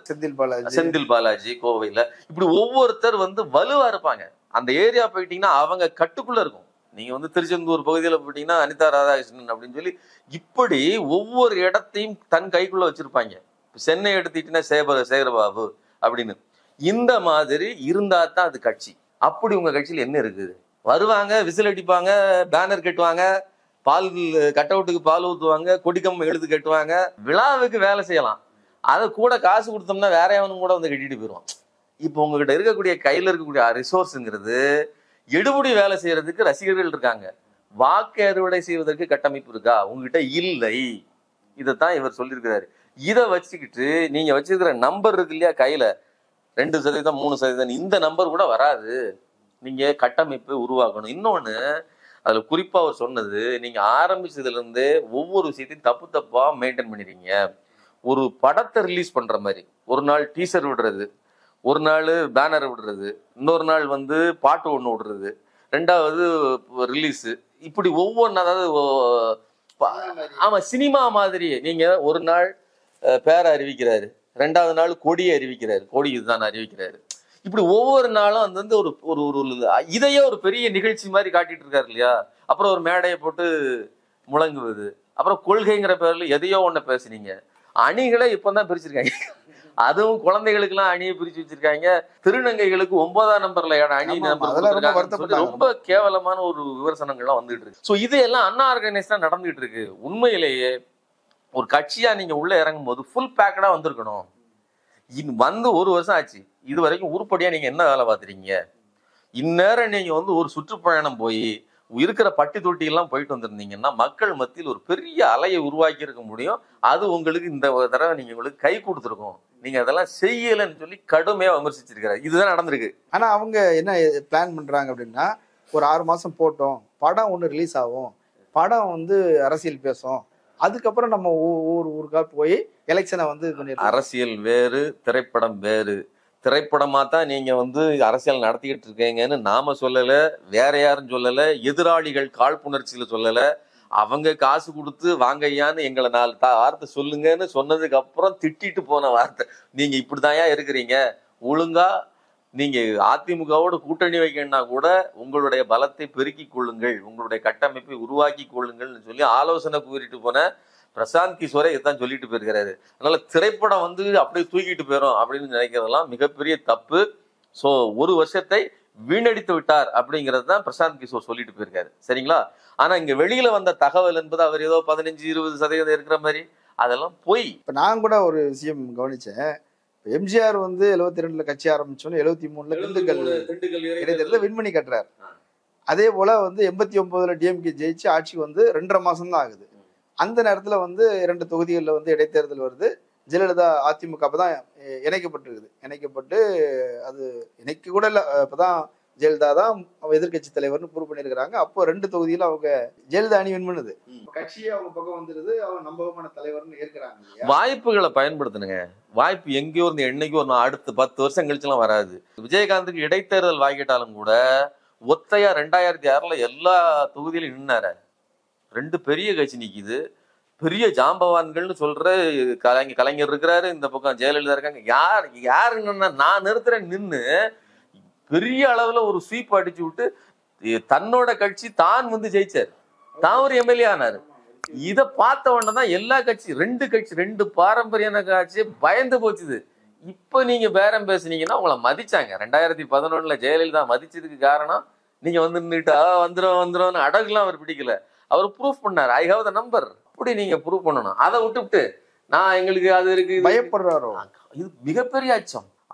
செந்தில் பாலாஜி கோவையில, இப்படி ஒவ்வொருத்தர் வலுவா இருப்பாங்க. அந்த ஏரியா போயிட்டீங்கன்னா அவங்க கட்டுக்குள்ள இருக்கும். நீங்க திருச்செந்தூர் பகுதியில போயிட்டீங்கன்னா அனிதா ராதாகிருஷ்ணன் அப்படின்னு சொல்லி இப்படி ஒவ்வொரு இடத்தையும் தன் கைக்குள்ள வச்சிருப்பாங்க. சென்னை எடுத்துக்கிட்டீங்கன்னா சேகரபாபு அப்படின்னு. இந்த மாதிரி இருந்தா தான் அது கட்சி. அப்படி உங்க கட்சியில என்ன இருக்குது? வருவாங்க, விசில் அடிப்பாங்க, பேனர் கட்டுவாங்க, பால் கட் அவுட்டுக்கு பால் ஊற்றுவாங்க, கொடிக்கம் எழுது கட்டுவாங்க, விழாவுக்கு வேலை செய்யலாம். அதை கூட காசு கொடுத்தோம்னா வேற எவனும் கூட கட்டிட்டு போயிடுவான். இப்போ உங்ககிட்ட இருக்கக்கூடிய கையில இருக்கக்கூடிய ரிசோர்ஸுங்கிறது எடுபடி வேலை செய்யறதுக்கு ரசிகர்கள் இருக்காங்க. வாக்கு அறுவடை செய்வதற்கு கட்டமைப்பு இருக்கா? உங்ககிட்ட இல்லை. இதைத்தான் இவர் சொல்லியிருக்கிறாரு. இதை வச்சுக்கிட்டு நீங்க வச்சிருக்கிற நம்பர் இருக்கு இல்லையா கையில, 2% 3%, இந்த நம்பர் கூட வராது. நீங்க கட்டமைப்பு உருவாக்கணும். இன்னொன்னு அதுல குறிப்பா அவர் சொன்னது, நீங்க ஆரம்பிச்சதுல இருந்தே ஒவ்வொரு விஷயத்தையும் தப்பா மெயின்டைன் பண்ணிருக்கீங்க. ஒரு படத்தை ரிலீஸ் பண்ற மாதிரி ஒரு நாள் டீசர் விடுறது, ஒரு நாள் பேனர் விடுறது, இன்னொரு நாள் பாட்டு ஒண்ணு விடுறது, 2வது ரிலீஸ், இப்படி ஒவ்வொன்று. அதாவது ஆமா சினிமா மாதிரி. நீங்க ஒரு நாள் பேரை அறிவிக்கிறாரு, 2வது நாள் கொடியை அறிவிக்கிறாரு, கொடி இதுதான் அறிவிக்கிறாரு. இப்படி ஒவ்வொரு நாளும் ஒரு ஒரு இதையே ஒரு பெரிய நிகழ்ச்சி மாதிரி காட்டிட்டு இருக்காரு இல்லையா? அப்புறம் ஒரு மேடையை போட்டு முழங்குவது, அப்புறம் கொள்கைங்கிற பேர்ல எதையோ ஒண்ணு பேசுனீங்க. அணிகளை இப்பதான் பிரிச்சிருக்காங்க. அதுவும் குழந்தைகளுக்கு எல்லாம் அணியை பிரிச்சு வச்சிருக்காங்க. திருநங்கைகளுக்கு 9ஆம் நம்பர்ல அணி ரொம்ப கேவலமான ஒரு விமர்சனங்கள்லாம் வந்துட்டு இருக்கு. சோ இது எல்லாம் அண்ணா ஆர்கனைஸ்டா நடந்துகிட்டு இருக்கு. உண்மையிலேயே ஒரு கட்சியா நீங்க உள்ள இறங்கும் போது ஃபுல் பேக்கடா வந்திருக்கணும். ஒரு வருஷம் ஆச்சு, இது வரைக்கும் உருப்படியா நீங்க என்ன வேலை பார்த்துறீங்க? இந்நேரம் நீங்க ஒரு சுற்றுப்பயணம் போய் இருக்கிற பட்டி தொட்டி எல்லாம் போயிட்டு வந்திருந்தீங்கன்னா மக்கள் மத்தியில் ஒரு பெரிய அலையை உருவாக்கி இருக்க முடியும். அது உங்களுக்கு இந்த தடவை நீங்க உங்களுக்கு கை கொடுத்துருக்கோம். நீங்க அதெல்லாம் செய்யலன்னு சொல்லி கடுமையா விமர்சிச்சிருக்காரு. இதுதான் நடந்திருக்கு. ஆனா அவங்க என்ன பிளான் பண்றாங்க அப்படின்னா, ஒரு 6 மாசம் போட்டோம், படம் ஒண்ணு ரிலீஸ் ஆகும், படம் அரசியல் பேசும், அதுக்கப்புறம் நம்ம ஊருக்கா போய் எலெக்ஷனை அரசியல் வேறு, திரைப்படம் வேறு. திரைப்படமா தான் நீங்க அரசியல் நடத்திக்கிட்டு இருக்கீங்கன்னு நாம சொல்லல, வேற யாரும் சொல்லல, எதிராளிகள் காழ்ப்புணர்ச்சியில சொல்லல. அவங்க காசு கொடுத்து வாங்கையான்னு எங்களை 4 வார்த்தை சொல்லுங்கன்னு சொன்னதுக்கு அப்புறம் திட்டிட்டு போன வார்த்தை. நீங்க இப்படிதாயா இருக்கிறீங்க, ஒழுங்கா நீங்க அதிமுகவோட கூட்டணி வைக்கணும்னா கூட உங்களுடைய பலத்தை பெருக்கிக் கொள்ளுங்கள், உங்களுடைய கட்டமைப்பை உருவாக்கி கொள்ளுங்கள்னு சொல்லி ஆலோசனை கூறிட்டு போன பிரசாந்த் கிஷோரே இதான் சொல்லிட்டு போயிருக்கிறாரு. அதனால திரைப்படம் அப்படியே தூக்கிட்டு போயிடும் அப்படின்னு நினைக்கிறதெல்லாம் மிகப்பெரிய தப்பு. சோ ஒரு வருஷத்தை வீணடித்து விட்டார் அப்படிங்கிறது தான் பிரசாந்த் கிஷோர் சொல்லிட்டு போயிருக்காரு. சரிங்களா? ஆனா இங்க வெளியில வந்த தகவல் என்பது அவர் ஏதோ 15-20% இருக்கிற மாதிரி, அதெல்லாம் போய். இப்ப நான் கூட ஒரு விஷயம் கவனிச்சேன். எம்ஜிஆர் 72ல கட்சி ஆரம்பிச்சோன்னு 73ல திண்டுக்கல் இடைத்தேர்தல வின் பண்ணி கட்டுறாரு. அதே போல 89ல டிஎம்கே ஜெயிச்சு ஆட்சி 2.5 மாசம் தான் ஆகுது. அந்த நேரத்துல 2 தொகுதிகளில் இடைத்தேர்தல் வருது. ஜெயலலிதா அதிமுக அப்பதான் இணைக்கப்பட்டு அது இணைக்க கூட இல்லை, அப்பதான் ஜெயலலிதா தான் எதிர்கட்சி தலைவர்னு ப்ரூவ் பண்ணியிருக்கிறாங்க. அப்போ 2 தொகுதியில அவங்க ஜெயலலிதா அணி வின் பண்ணுது, கட்சியே அவங்க பக்கம் வந்துருது, அவங்க நம்பகமான தலைவர்னு ஏற்கிறாங்க. வாய்ப்புகளை பயன்படுத்தணுங்க. வாய்ப்பு எங்கேயோ இருந்து என்னைக்கோ அடுத்து 10 வருஷம் கழிச்சுலாம் வராது. விஜயகாந்துக்கு இடைத்தேர்தல் வாங்கிட்டாலும் கூட ஒத்தையா 2006ல எல்லா தொகுதியிலும் நின்னார. 2 பெரிய கட்சி நிக்குது, பெரிய ஜாம்பவான்கள்னு சொல்ற கலைஞர் இருக்கிறாரு, இந்த பக்கம் ஜெயலலிதா இருக்காங்க. யாருங்கன்னா நான் நிறுத்துறேன் நின்று பெரிய அளவுல ஒரு ஸ்வீப் அடிச்சு விட்டு தன்னோட கட்சி தான் வந்து ஜெயிச்சாரு, தான் ஒரு எம்எல்ஏ ஆனாரு. இத பார்த்த உடனே தான் எல்லா ரெண்டு பாரம்பரிய கட்சி பயந்து போச்சுது. இப்ப நீங்க பேரம் பேசுனீங்கன்னா உங்களை மதிச்சாங்க. 2011 ஜெயலலிதா மதிச்சதுக்கு காரணம் நீங்க வந்து நின்றுட்டு வந்துடும் அடகுலாம் அவர் பிடிக்கல, அவர் ப்ரூஃப் பண்ணாரு. I have the number. அப்படி நீங்க ப்ரூவ் பண்ணணும். அதை விட்டுவிட்டு நான் எங்களுக்கு அது இருக்கு பயப்படுறாரோ, இது மிகப்பெரிய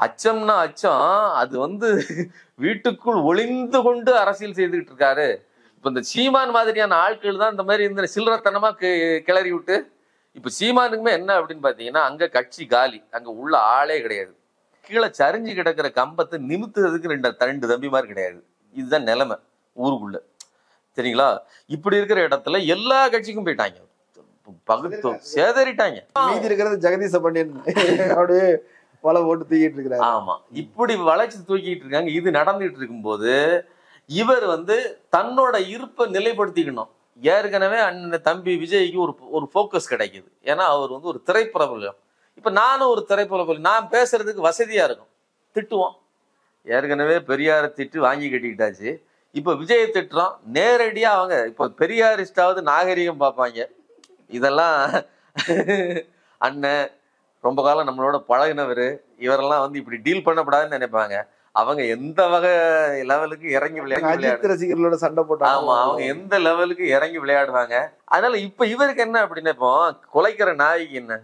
அச்சம்னா அச்சம். அது வந்து வீட்டுக்குள் ஒளிந்து கொண்டு அரசியல் செய்துகிட்டு இருக்காரு. இப்ப இந்த சீமான் மாதிரியான ஆட்கள் தான் இந்த மாதிரி இந்த சில்லறத்தனமா கிளறி விட்டு, இப்ப சீமானுக்குமே என்ன அப்படின்னு பாத்தீங்கன்னா, அங்க கட்சி காலி, அங்க உள்ள ஆளே கிடையாது. கீழே சரிஞ்சு கிடக்கிற கம்பத்தை நிமித்துறதுக்கு ரெண்டு தம்பிமார் கிடையாது. இதுதான் நிலைமை ஊருக்குள்ள, சரிங்களா? இப்படி இருக்கிற இடத்துல எல்லா கட்சிக்கும் போயிட்டாங்க, பகுத்து சேதறிட்டாங்க. மீதி இருக்கிறது ஜெகதீச பாண்டியன் அப்படியே வலை போட்டு தூக்கிட்டு இருக்கிறாரு. ஆமா, இப்படி வளைச்சு தூக்கிட்டு இருக்காங்க. இது நடந்துட்டு இருக்கும்போது இவர் வந்து தன்னோட இருப்பை நிலைப்படுத்திக்கணும். ஏற்கனவே அண்ணன் தம்பி விஜய்க்கு ஒரு ஃபோக்கஸ் கிடைக்குது. ஏன்னா அவர் வந்து ஒரு திரைப்பிரபலம். இப்ப நானும் ஒரு திரைப்பிரபலம், நான் பேசுறதுக்கு வசதியா இருக்கும். திட்டுவோம், ஏற்கனவே பெரியாரை திட்டு வாங்கி கட்டிக்கிட்டாச்சு. இப்ப விஜயை திட்டுறோம் நேரடியா. அவங்க இப்ப பெரியாரிஸ்டாவது நாகரிகம் பார்ப்பாங்க. இதெல்லாம் அண்ணன் ரொம்ப காலம் நம்மளோட பழகினவர், இவரெல்லாம் வந்து இப்படி டீல் பண்ணப்படாதுன்னு நினைப்பாங்க. அவங்க எந்த வகை லெவலுக்கு இறங்கி விளையாடு ரசிகர்களோட சண்டை போட்டாங்க. ஆமா, அவங்க எந்த லெவலுக்கு இறங்கி விளையாடுவாங்க. அதனால இப்ப இவருக்கு என்ன அப்படின்னு இப்போ குலைக்கிற நாய்க்கு என்ன,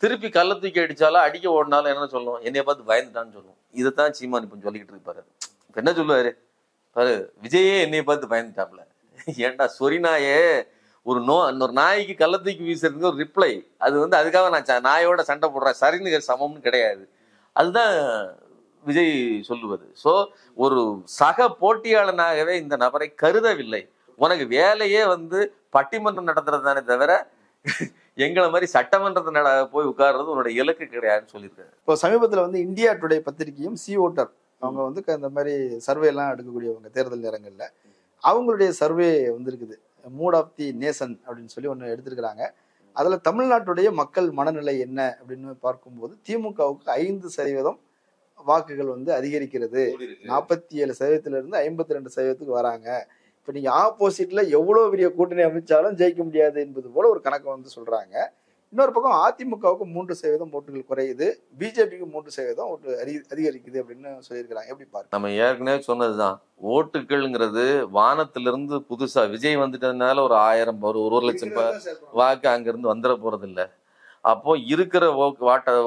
திருப்பி கள்ள தூக்கி அடிச்சாலும் அடிக்க ஓடினாலும் என்ன சொல்லுவோம், என்னைய பார்த்து பயந்துட்டான்னு சொல்லுவோம். இதைத்தான் சீமான் இப்ப சொல்லிக்கிட்டு இருப்பாரு. இப்ப என்ன சொல்லுவாரு பாரு, விஜயே என்னைய பார்த்து பயந்துட்டாப்ல. ஏன்டா சொரிநாயே, இன்னொரு நாய்க்கு கள்ள தூக்கி வீசுறதுக்கு ஒரு ரிப்ளை. அது வந்து அதுக்காக நான் நாயோட சண்டை போடுறேன் சரின்னு சமம்னு கிடையாது. அதுதான் விஜய் சொல்லுவது. சோ ஒரு சக போட்டியாளனாகவே இந்த நபரை கருதவில்லை. உனக்கு வேலையே வந்து பட்டிமன்றம் நடத்துறது தானே தவிர எங்களை மாதிரி சட்டமன்றத்தை போய் உட்கார்றது உன்னோட இலக்கு கிடையாதுன்னு சொல்லியிருக்காரு. இப்போ சமீபத்துல வந்து இந்தியா டுடே பத்திரிகையும் சி ஓட்டர் அவங்க வந்து இந்த மாதிரி சர்வே எல்லாம் எடுக்கக்கூடியவங்க தேர்தல் நேரங்கள்ல அவங்களுடைய சர்வே வந்திருக்குது. மூட் ஆஃப் தி நேஷன் அப்படின்னு சொல்லி ஒன்று எடுத்திருக்கிறாங்க. அதுல தமிழ்நாட்டுடைய மக்கள் மனநிலை என்ன அப்படின்னு பார்க்கும்போது திமுகவுக்கு 5% வாக்குகள் வந்து அதிகரிக்கிறது. 47% 52% வராங்க. இப்ப நீங்க ஆப்போசிட்ல எவ்வளவு பெரிய கூட்டணி அமைச்சாலும் ஜெயிக்க முடியாது என்பது போல ஒரு கணக்கை வந்து சொல்றாங்க. இன்னொரு பக்கம் அதிமுகவுக்கு 3% ஓட்டுகள் குறையுது, பிஜேபிக்கு 3% ஓட்டு அதிகரிக்குது அப்படின்னு சொல்லியிருக்கிறாங்க. எப்படி பாருங்க? நம்ம ஏற்கனவே சொன்னதுதான், ஓட்டுகள்ங்கிறது வானத்திலிருந்து புதுசா விஜய் வந்துட்டதுனால ஒரு 1000 ஒரு லட்சம் வாக்கு அங்கிருந்து வந்துட போறது இல்லை. அப்போ இருக்கிற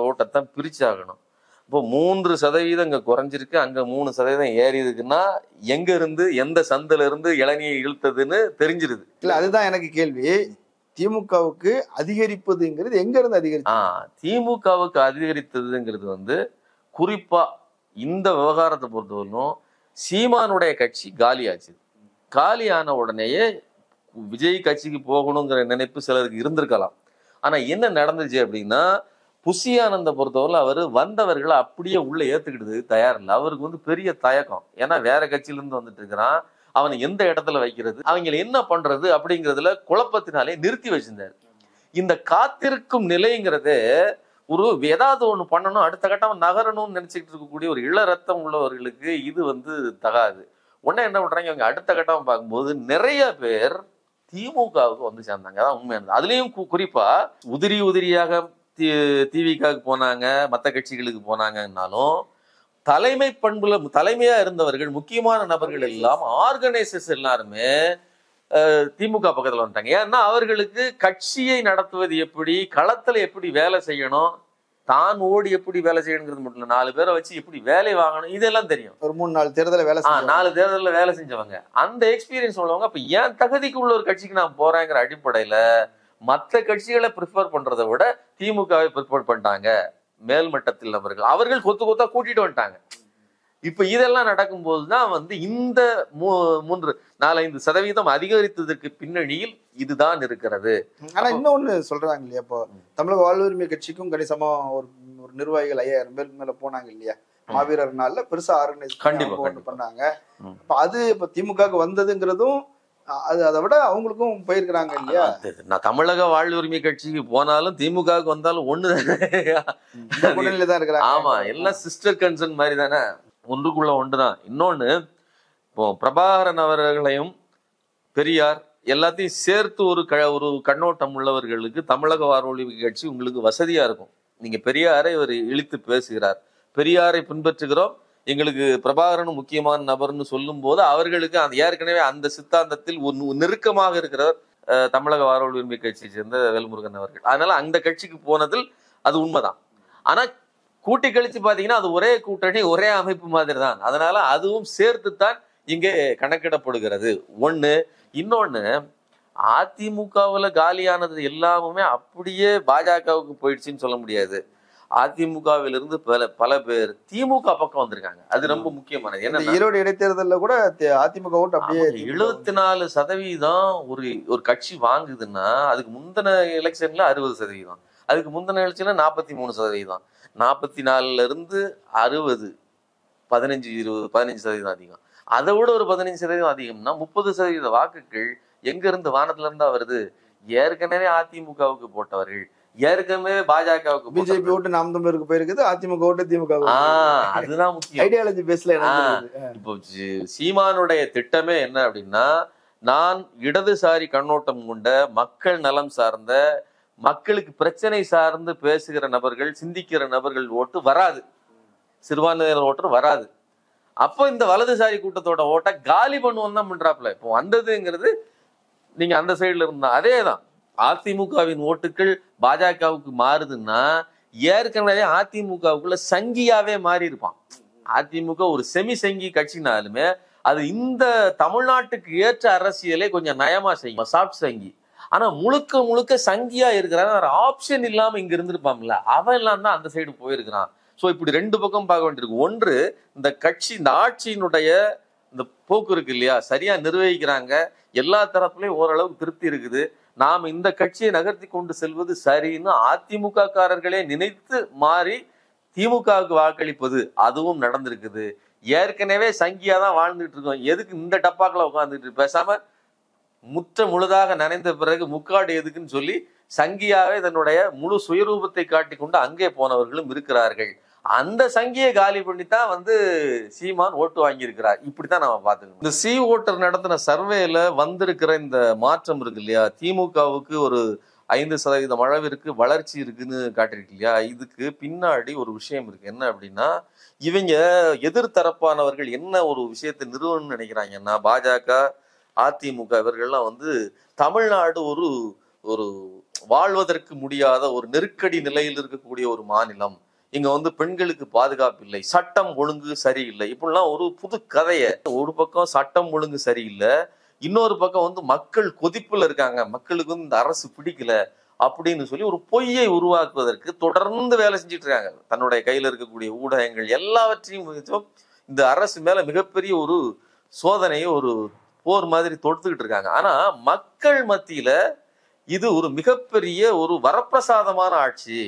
ஓட்டத்தான் பிரிச்சாகணும். இப்போ 3% இங்க குறைஞ்சிருக்கு, அங்க 3% ஏறி இருக்குன்னா எங்க இருந்து எந்த சந்தில இருந்து இளநியை இழுத்ததுன்னு தெரிஞ்சிருது. இல்ல, அதுதான் எனக்கு கேள்வி. திமுகவுக்கு அதிகரிப்பதுங்கிறது எங்க இருந்து அதிகரிச்சு? திமுகவுக்கு அதிகரித்ததுங்கிறது வந்து குறிப்பா இந்த விவகாரத்தை பொறுத்தவரைக்கும் சீமானுடைய கட்சி காலியாச்சு. காலியான உடனேயே விஜய் கட்சிக்கு போகணுங்கிற நினைப்பு சிலருக்கு இருந்திருக்கலாம். ஆனா என்ன நடந்துச்சு அப்படின்னா, புஷி ஆனந்த பொறுத்தவரை அவரு வந்தவர்களை அப்படியே உள்ள ஏத்துக்கிட்டு தயார் இல்லை. அவருக்கு வந்து பெரிய தயக்கம். ஏன்னா வேற கட்சியில இருந்து வந்துட்டு இருக்கிறான், அவனை எந்த இடத்துல வைக்கிறது, அவங்க என்ன பண்றது அப்படிங்கிறதுல குழப்பத்தினாலே நிறுத்தி வச்சிருந்தாரு. இந்த காத்திருக்கும் நிலைங்கிறது ஒரு ஏதாவது ஒண்ணு பண்ணணும், அடுத்த கட்டம் நகரணும்னு நினைச்சுக்கிட்டு இருக்கக்கூடிய ஒரு இள ரத்தம் உள்ளவர்களுக்கு இது வந்து தகாது. உடனே என்ன பண்றாங்க, அவங்க அடுத்த கட்டம் பார்க்கும்போது நிறைய பேர் திமுகவுக்கு வந்து சேர்ந்தாங்க. அதான் உண்மையானது. அதுலயும் குறிப்பா உதிரியாக திவிகாவுக்கு போனாங்க, மற்ற கட்சிகளுக்கு போனாங்கன்னாலும் தலைமை பண்புல தலைமையா இருந்தவர்கள், முக்கியமான நபர்கள் எல்லாம், ஆர்கனைசர்ஸ் எல்லாருமே திமுக பக்கத்துல வந்துட்டாங்க. ஏன்னா அவர்களுக்கு கட்சியை நடத்துவது எப்படி, களத்துல எப்படி வேலை செய்யணும், தான் ஓடி எப்படி வேலை செய்யணுங்கிறது மட்டும் இல்லை, 4 பேரை வச்சு எப்படி வேலை வாங்கணும், இதெல்லாம் தெரியும். ஒரு 3-4 தேர்தல வேலை 4 தேர்தலில் வேலை செஞ்சவங்க, அந்த எக்ஸ்பீரியன்ஸ் உள்ளவங்க. அப்ப ஏன் தகுதிக்கு உள்ள ஒரு கட்சிக்கு நான் போறேங்கிற அடிப்படையில மற்ற கட்சிகளை ப்ரிஃபர் பண்றதை விட திமுகவை ப்ரிஃபர் பண்ணிட்டாங்க. மேல்மட்டத்தில் அவர்கள் கொத்து கொத்தா கூட்டிட்டு வந்துட்டாங்க. இப்ப இதெல்லாம் நடக்கும்போதுதான் வந்து இந்த 3-4-5% அதிகரித்ததற்கு பின்னணியில் இதுதான் இருக்கிறது. ஆனா இன்னொன்னு சொல்றாங்க இல்லையா, இப்போ தமிழக வாழ்வுரிமை கட்சிக்கும் கணிசமா ஒரு நிர்வாகிகள் 5000 பேர் மேல போனாங்க இல்லையா, மாவீரர் நாள்ல பெருசா ஆர்கனைஸ் பண்ணாங்க. அது இப்ப திமுகவுக்கு வந்ததுங்கிறதும் அதை விட அவங்களுக்கும் போயிருக்கிறாங்க இல்லையா? நான் தமிழக வாழ்வு உரிமை கட்சிக்கு போனாலும் திமுகவுக்கு வந்தாலும் ஒண்ணுதானே தான் இருக்கிறாங்க. ஆமா, எல்லாம் சிஸ்டர் கன்சர்ன் மாதிரி தானே, ஒன்றுக்குள்ள ஒன்றுதான். இன்னொன்னு, இப்போ பிரபாகரன் அவர்களையும் பெரியார் எல்லாத்தையும் சேர்த்து ஒரு கண்ணோட்டம் உள்ளவர்களுக்கு தமிழக வாழ்வு உரிமை கட்சி உங்களுக்கு வசதியா இருக்கும். நீங்க பெரியாரை இவர் இழுத்து பேசுகிறார், பெரியாரை பின்பற்றுகிறோம், எங்களுக்கு பிரபாகரனும் முக்கியமான நபர்னு சொல்லும் போது அவர்களுக்கு அந்த ஏற்கனவே அந்த சித்தாந்தத்தில் நெருக்கமாக இருக்கிறவர் தமிழக வாழ்வு உரிமை கட்சியை சேர்ந்த வேல்முருகன் அவர்கள். அதனால அந்த கட்சிக்கு போனதில் அது உண்மைதான். ஆனா கூட்டி கழிச்சு பாத்தீங்கன்னா அது ஒரே கூட்டணி, ஒரே அமைப்பு மாதிரி தான். அதனால அதுவும் சேர்த்துத்தான் இங்கே கணக்கிடப்படுகிறது. ஒண்ணு. இன்னொன்னு, அதிமுகவுல காலியானது எல்லாமே அப்படியே பாஜகவுக்கு போயிடுச்சுன்னு சொல்ல முடியாது. அதிமுகவிலிருந்து பல பேர் திமுக பக்கம் வந்திருக்காங்க. அது ரொம்ப முக்கியமானது. ஏன்னா ஈரோடு இடைத்தேர்தலில் கூட அதிமுக ஓட்டு அப்படியே 74% ஒரு கட்சி வாங்குதுன்னா அதுக்கு முந்தின எலெக்ஷன்ல 60%, அதுக்கு முந்தின எலெக்ஷன்ல 43%, 44ல இருந்து 60, 15, 20, 15% அதிகம். அதை விட ஒரு 15% அதிகம்னா 30% வாக்குகள் எங்க இருந்து, வானத்துல இருந்தா வருது. ஏற்கனவே அதிமுகவுக்கு போட்டவர்கள், ஏற்கனவே பாஜகவுக்கு, பிஜேபி ஓட்டு நாம் தமிழருக்கு போயிருக்குது, அதிமுக ஓட்டு திமுக. அதுதான் முக்கியம். ஐடியாலஜி பேஸ்ல. இப்போ சீமானுடைய திட்டமே என்ன அப்படின்னா, நான் இடதுசாரி கண்ணோட்டம் கொண்ட, மக்கள் நலம் சார்ந்த, மக்களுக்கு பிரச்சனை சார்ந்து பேசுகிற நபர்கள், சிந்திக்கிற நபர்கள் ஓட்டு வராது, சிறுபான்மையினர் ஓட்டு வராது. அப்போ இந்த வலதுசாரி கூட்டத்தோட ஓட்ட காலி பண்ணுவோம் தான் பண்றாப்புல. இப்போ வந்ததுங்கிறது நீங்க அந்த சைடுல இருந்தா அதேதான். அதிமுகவின் ஓட்டுகள் பாஜகவுக்கு மாறுதுன்னா ஏற்கனவே அதிமுகவுக்குள்ள சங்கியாவே மாறி இருப்பான். அதிமுக ஒரு செமி சங்கி கட்சினாலுமே அது இந்த தமிழ்நாட்டுக்கு ஏற்ற அரசியலே கொஞ்சம் நயமா செய்யும், சாஃப்ட் சங்கி. ஆனா முழுக்க முழுக்க சங்கியா இருக்கிறான், வேற ஆப்ஷன் இல்லாம இங்க இருந்திருப்பான்ல, அவன் எல்லாம் தான் அந்த சைடு போயிருக்கிறான். ஸோ இப்படி ரெண்டு பக்கம் பார்க்க வேண்டியிருக்கு. ஒன்று, இந்த கட்சி, இந்த ஆட்சியினுடைய இந்த போக்கு இருக்கு இல்லையா, சரியா நிர்வகிக்கிறாங்க, எல்லா தரப்புலையும் ஓரளவுக்கு திருப்தி இருக்குது, நாம் இந்த கட்சியை நகர்த்தி கொண்டு செல்வது சரின்னு அதிமுக காரர்களே நினைத்து மாறி திமுகவுக்கு வாக்களிப்பது அதுவும் நடந்திருக்குது. ஏற்கனவே சங்கியா தான் வாழ்ந்துட்டு இருக்கோம், எதுக்கு இந்த டப்பாக்களை உட்காந்துட்டு, பேசாம முற்ற முழுதாக நனைந்த பிறகு முக்காடு எதுக்குன்னு சொல்லி சங்கியாவே தன்னுடைய முழு சுயரூபத்தை காட்டிக்கொண்டு அங்கே போனவர்களும் இருக்கிறார்கள். அந்த சங்கியை காலி பண்ணித்தான் சீமான் ஓட்டு வாங்கியிருக்கிறார். இப்படித்தான் நாம பாத்துக்கணும். இந்த சி ஓட்டர் நடத்தின சர்வேல வந்திருக்கிற இந்த மாற்றம் இருக்கு இல்லையா, திமுகவுக்கு ஒரு 5% அளவிற்கு வளர்ச்சி இருக்குன்னு காட்டிருக்கு இல்லையா, இதுக்கு பின்னாடி ஒரு விஷயம் இருக்கு. என்ன அப்படின்னா, இவங்க எதிர்த்தரப்பானவர்கள் என்ன ஒரு விஷயத்தை நிறுவனம்னு நினைக்கிறாங்கன்னா, பாஜக, அதிமுக இவர்கள்லாம் தமிழ்நாடு ஒரு வாழ்வதற்கு முடியாத ஒரு நெருக்கடி நிலையில் இருக்கக்கூடிய ஒரு மாநிலம், இங்க பெண்களுக்கு பாதுகாப்பு இல்லை, சட்டம் ஒழுங்கு சரியில்லை, இப்படிலாம் ஒரு புது கதைய. ஒரு பக்கம் சட்டம் ஒழுங்கு சரியில்லை, இன்னொரு பக்கம் மக்கள் கொதிப்புல இருக்காங்க, மக்களுக்கு இந்த அரசு பிடிக்கல அப்படின்னு சொல்லி ஒரு பொய்யை உருவாக்குவதற்கு தொடர்ந்து வேலை செஞ்சுட்டு இருக்காங்க. தன்னுடைய கையில இருக்கக்கூடிய ஊடகங்கள் எல்லாவற்றையும் இந்த அரசு மேல மிகப்பெரிய ஒரு சோதனையை, ஒரு போர் மாதிரி தொடுத்துக்கிட்டு இருக்காங்க. ஆனா மக்கள் மத்தியில இது ஒரு மிகப்பெரிய ஒரு வரப்பிரசாதமான ஆட்சி.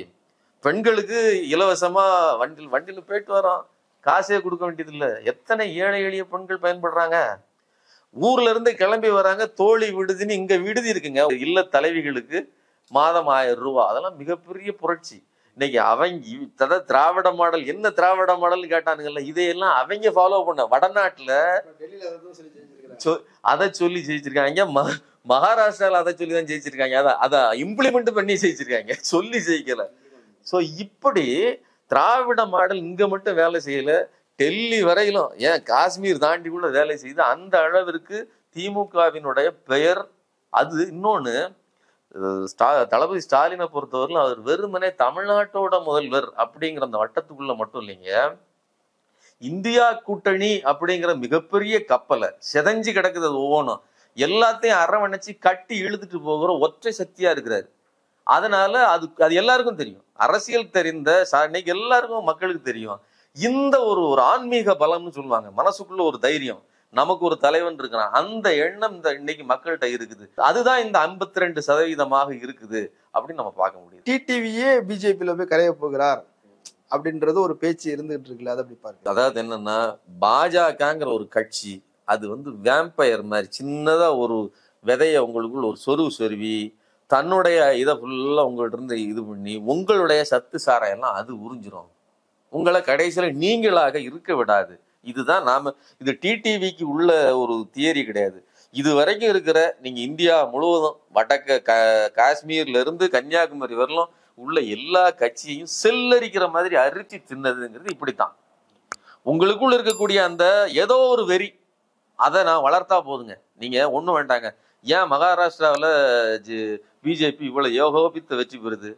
பெண்களுக்கு இலவசமா வண்டியில போயிட்டு வரோம், காசே கொடுக்க வேண்டியது இல்லை. எத்தனை ஏழை எளிய பெண்கள் பயன்படுறாங்க. ஊர்ல இருந்து கிளம்பி வராங்க, தோழி விடுதின்னு இங்க விடுதி இருக்குங்க, இல்ல தலைவிகளுக்கு மாதம் 1000 ரூபாய். அதெல்லாம் மிகப்பெரிய புரட்சி. இன்னைக்கு அவங்க திராவிட மாடல், என்ன திராவிட மாடல் கேட்டானுங்கல்ல, இதையெல்லாம் அவங்க ஃபாலோ பண்ண வடநாட்டுல அதை சொல்லி ஜெயிச்சிருக்காங்க. மகாராஷ்டிரால அதை சொல்லிதான் ஜெயிச்சிருக்காங்க. அதை இம்ப்ளிமெண்ட் பண்ணி ஜெயிச்சிருக்காங்க, சொல்லி ஜெயிக்கல. சோ இப்படி திராவிட மாடல் இங்க மட்டும் வேலை செய்யல, டெல்லி வரையிலும், ஏன் காஷ்மீர் தாண்டி கூட வேலை செய்து அந்த அளவிற்கு திமுகவினுடைய பெயர். அது இன்னொன்னு, தளபதி ஸ்டாலினை பொறுத்தவரையிலும் அவர் வெறுமனே தமிழ்நாட்டோட முதல்வர் அப்படிங்கிற அந்த வட்டத்துக்குள்ள மட்டும் இல்லைங்க, இந்தியா கூட்டணி அப்படிங்கிற மிகப்பெரிய கப்பலை செதஞ்சு கிடக்குது, அது ஒவ்வொன்றும் எல்லாத்தையும் அரவணைச்சு கட்டி இழுத்துட்டு போகிற ஒற்றை சக்தியா இருக்கிறாரு. அதனால அது எல்லாருக்கும் தெரியும், அரசியல் தெரிந்த இன்னைக்கு எல்லாருக்கும் மக்களுக்கு தெரியும். இந்த ஒரு ஆன்மீக பலம்னு சொல்லுவாங்க, மனசுக்குள்ள ஒரு தைரியம், நமக்கு ஒரு தலைவன் இருக்கிறான், அந்த எண்ணம் இந்த இன்னைக்கு மக்கள்கிட்ட இருக்குது. அதுதான் இந்த 52% இருக்குது அப்படின்னு நம்ம பார்க்க முடியும். டிடிவியே பிஜேபியில போய் கரைய போகிறார் அப்படின்றது ஒரு பேச்சு இருந்துகிட்டு இருக்குல்ல, அதை எப்படி பாருங்க? அதாவது என்னன்னா, பாஜகங்கிற ஒரு கட்சி அது வந்து வேம்பயர் மாதிரி சின்னதா ஒரு விதைய உங்களுக்குள் ஒரு சொருவி தன்னுடைய இதை ஃபுல்லா உங்கள்ட்ட இருந்து இது பண்ணி உங்களுடைய சத்து சாரையெல்லாம் அது உறிஞ்சிரும். உங்களை கடைசியில நீங்களாக இருக்க விடாது. இதுதான் இது டிடிவிக்கு உள்ள ஒரு தியரி கிடையாது. இது வரைக்கும் இருக்கிற நீங்க இந்தியா முழுவதும் காஷ்மீர்ல இருந்து கன்னியாகுமரி வரலும் உள்ள எல்லா கட்சியையும் செல்லரிக்கிற மாதிரி அரிச்சு தின்னதுங்கிறது இப்படித்தான். உங்களுக்குள்ள இருக்கக்கூடிய அந்த ஏதோ ஒரு வெறி அதை நான் வளர்த்தா போதுங்க, நீங்க ஒண்ணும் வேண்டாங்க. ஏன் மகாராஷ்டிராவில் பிஜேபி இவ்வளவு யோகோபித்த வெற்றி பெறுது?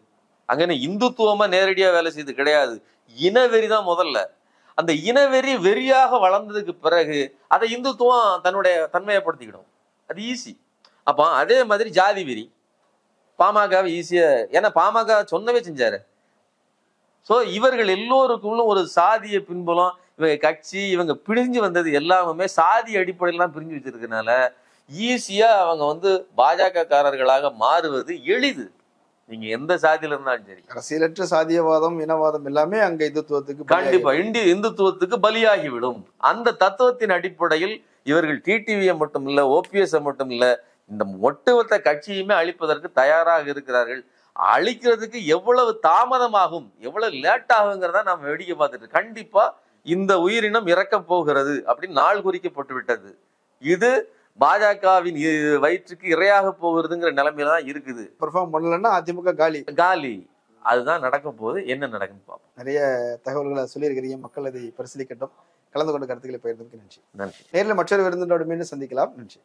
அங்கே இந்துத்துவமா நேரடியா வேலை செய்து கிடையாது, இனவெறி தான் முதல்ல. அந்த இனவெறி வெறியாக வளர்ந்ததுக்கு பிறகு அதை இந்துத்துவம் தன்னுடைய தன்மையப்படுத்திக்கிடும், அது ஈஸி. அப்போ அதே மாதிரி ஜாதி வெறி பாமகவை ஈஸியா, ஏன்னா பாமக சொன்னவே செஞ்சாரு. ஸோ இவர்கள் எல்லோருக்குள்ளும் ஒரு சாதிய பின்புலம், இவங்க கட்சி இவங்க பிரிஞ்சு வந்தது எல்லாமே சாதி அடிப்படையிலாம் பிரிஞ்சு வச்சிருக்கனால ஈஸியா அவங்க வந்து பாஜக காரர்களாக மாறுவது எளிது. நீங்க எந்த சாதியில இருந்தாலும் சரி, அரசியலற்ற சாதியவாதம் இனவாதம் எல்லாமே அங்க இந்துத்துவத்துக்கு கண்டிப்பா இந்துத்துவத்துக்கு பலியாகிவிடும். அந்த தத்துவத்தின் அடிப்படையில் இவர்கள் டிடிவியை மட்டும் இல்ல, ஓபிஎஸ் மட்டும் இல்ல, இந்த ஒட்டுமொத்த கட்சியுமே அழிப்பதற்கு தயாராக இருக்கிறார்கள். அழிக்கிறதுக்கு எவ்வளவு தாமதமாகும், எவ்வளவு லேட் ஆகுங்கிறத நாம் வேடிக்கை பார்த்துட்டு, கண்டிப்பா இந்த உயிரினம் இறக்க போகிறது அப்படின்னு நாள் குறிக்கப்பட்டு விட்டது. இது பாஜகவின் வயிற்றுக்கு இரையாக போகிறதுங்கிற நிலைமையில தான் இருக்குது. பெர்ஃபார்ம் பண்ணலன்னா அதிமுக காலி. அதுதான் நடக்க போகுது. என்ன நடக்குன்னு பார்ப்போம். நிறைய தகவல்களை சொல்லியிருக்கிறீங்க, மக்கள் அதை பரிசீலிக்கட்டும். கலந்து கொண்ட கருத்துக்களை பகிர்ந்ததுக்கு நன்றி. நன்றி. நேரில் மற்றொரு விருந்தினோடு மீண்டும் சந்திக்கலாம். நன்றி.